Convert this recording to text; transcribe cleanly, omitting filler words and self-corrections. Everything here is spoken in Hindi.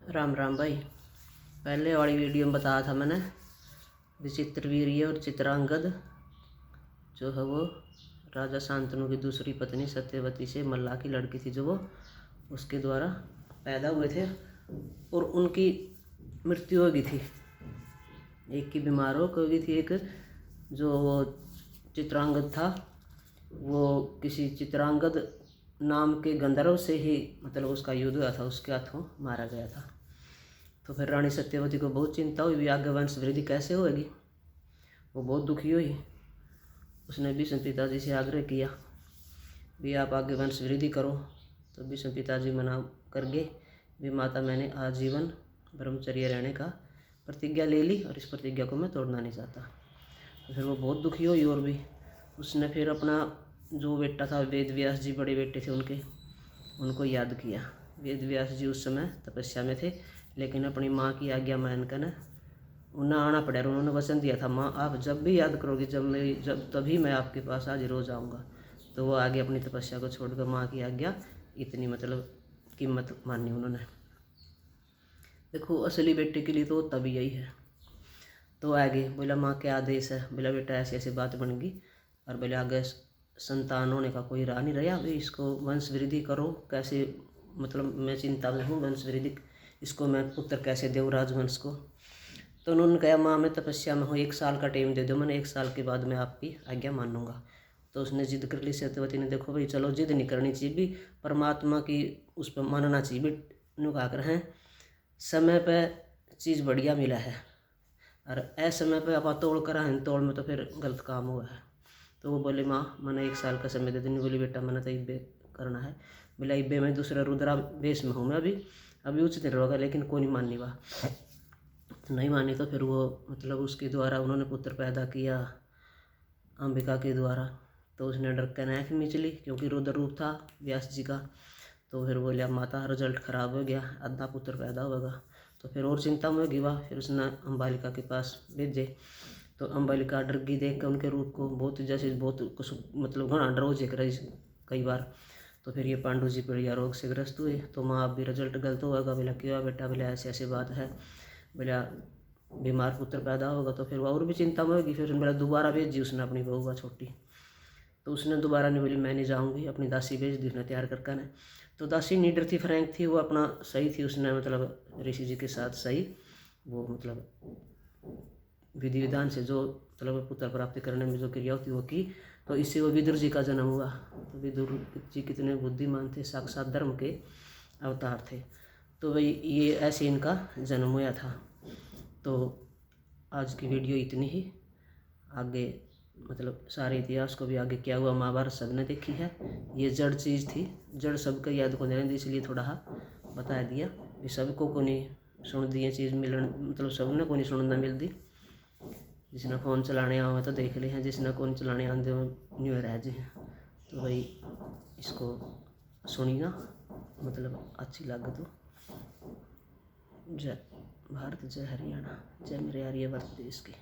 राम राम भाई। पहले वाली वीडियो में बताया था मैंने विचित्रवीर्य और चित्रांगद जो है वो राजा शांतनु की दूसरी पत्नी सत्यवती से मल्लाह की लड़की थी, जो वो उसके द्वारा पैदा हुए थे और उनकी मृत्यु हो गई थी। एक की बीमार हो गई थी, एक जो वो चित्रांगद था वो किसी चित्रांगद नाम के गंधर्व से ही मतलब उसका युद्ध हुआ था, उसके हाथों मारा गया था। तो फिर रानी सत्यवती को बहुत चिंता हुई भी आगे वंश वृद्धि कैसे होगी। वो बहुत दुखी हुई। उसने भीष्म पिताजी से आग्रह किया भी आप आगे वंश वृद्धि करो। तो भीष्म पिताजी मना कर गए भी माता मैंने आजीवन ब्रह्मचर्य रहने का प्रतिज्ञा ले ली और इस प्रतिज्ञा को मैं तोड़ना नहीं चाहता। तो फिर वो बहुत दुखी हुई और भी उसने फिर अपना जो बेटा था वेद व्यास जी, बड़े बेटे थे उनके, उनको याद किया। वेद व्यास जी उस समय तपस्या में थे, लेकिन अपनी माँ की आज्ञा मानकर न उन्हें आना पड़ा। उन्होंने वचन दिया था, माँ आप जब भी याद करोगे जब तभी मैं आपके पास हाजिर हो जाऊँगा। तो वो आगे अपनी तपस्या को छोड़कर माँ की आज्ञा इतनी मतलब कीमत मानी उन्होंने। देखो असली बेटे के लिए तो तभी यही है। तो आगे बोला माँ क्या आदेश है। बोला बेटा ऐसी ऐसी बात बन गई और बोले आगे संतान होने का कोई राह नहीं रहा भाई, इसको वंश वृद्धि करो। कैसे मतलब मैं चिंता में हूँ, वंश वृद्धि इसको मैं पुत्र कैसे दूँ राजवंश को। तो उन्होंने कहा माँ मैं तपस्या में हूँ, 1 साल का टाइम दे दो, मैंने 1 साल के बाद मैं आपकी आज्ञा मानूंगा। तो उसने जिद कर ली सत्यवती ने। देखो भाई चलो जिद नहीं करनी चाहिए भी, परमात्मा की उस पर मानना चाहिए भी। नुका कर हैं समय पर चीज़ बढ़िया मिला है और असमय पे आप तोड़ कर हैं, तोड़ में तो फिर गलत काम हुआ है। तो वो बोले माँ मैंने 1 साल का समय दे देनी। बोली बेटा मैंने तो इब्बे करना है। बोला इब्बे मैं दूसरा रुद्रा वेश में हूँ मैं अभी उचित नहीं होगा, लेकिन कोई नहीं माननी वह। तो नहीं मानी तो फिर वो मतलब उसके द्वारा उन्होंने पुत्र पैदा किया अंबिका के द्वारा। तो उसने डर कर आँख मींचली क्योंकि रुद्र रूप था व्यास जी का। तो फिर बोले अब माता रिजल्ट खराब हो गया, आधा पुत्र पैदा होगा। तो फिर और चिंता में होगी वह। फिर उसने अम्बालिका के पास भेजे। तो अम्बालिका डर गई देख कर उनके रूप को, बहुत जैसे बहुत कुछ मतलब घना डरो जेक रही कई बार। तो फिर ये पांडु जी पीड़िया रोग से ग्रस्त हुए। तो माँ अब भी रिजल्ट गलत होगा। बोला क्यों बेटा। बोला ऐसी ऐसी बात है। बोला बीमार पुत्र पैदा होगा। तो फिर वो और भी चिंता में होगी। फिर बोला दोबारा भेजी उसने अपनी बहू का छोटी। तो उसने दोबारा नहीं बोली मैं नहीं जाऊँगी, अपनी दासी भेज दी उसने तैयार करके ने। तो दासी नीडर थी, फ्रैंक थी, वो अपना सही थी। उसने मतलब ऋषि जी के साथ सही वो मतलब विधि विधान से जो मतलब पुत्र प्राप्ति करने में जो क्रिया होती वो की। तो इससे वो विदुर जी का जन्म हुआ। तो विदुर जी कितने बुद्धिमान थे, साक्षात धर्म के अवतार थे। तो भाई ये ऐसे इनका जन्म हुआ था। तो आज की वीडियो इतनी ही। आगे मतलब सारे इतिहास को भी आगे क्या हुआ महाभारत सबने देखी है। ये जड़ चीज़ थी, जड़ सबका याद को नहीं, इसलिए थोड़ा बता दिया कि सबको को नहीं सुन दी ये चीज़ मिलन मतलब सबने को नहीं सुनना मिलती। जिसने फ़ोन चलाने आवे तो देख ले हैं, जिसने कौन चलाने आते हो न्यू रह जी। तो भाई इसको सुनिएगा, मतलब अच्छी लगे तो। जय भारत, जय हरियाणा, जय मेरे आर्यवर्त देश की।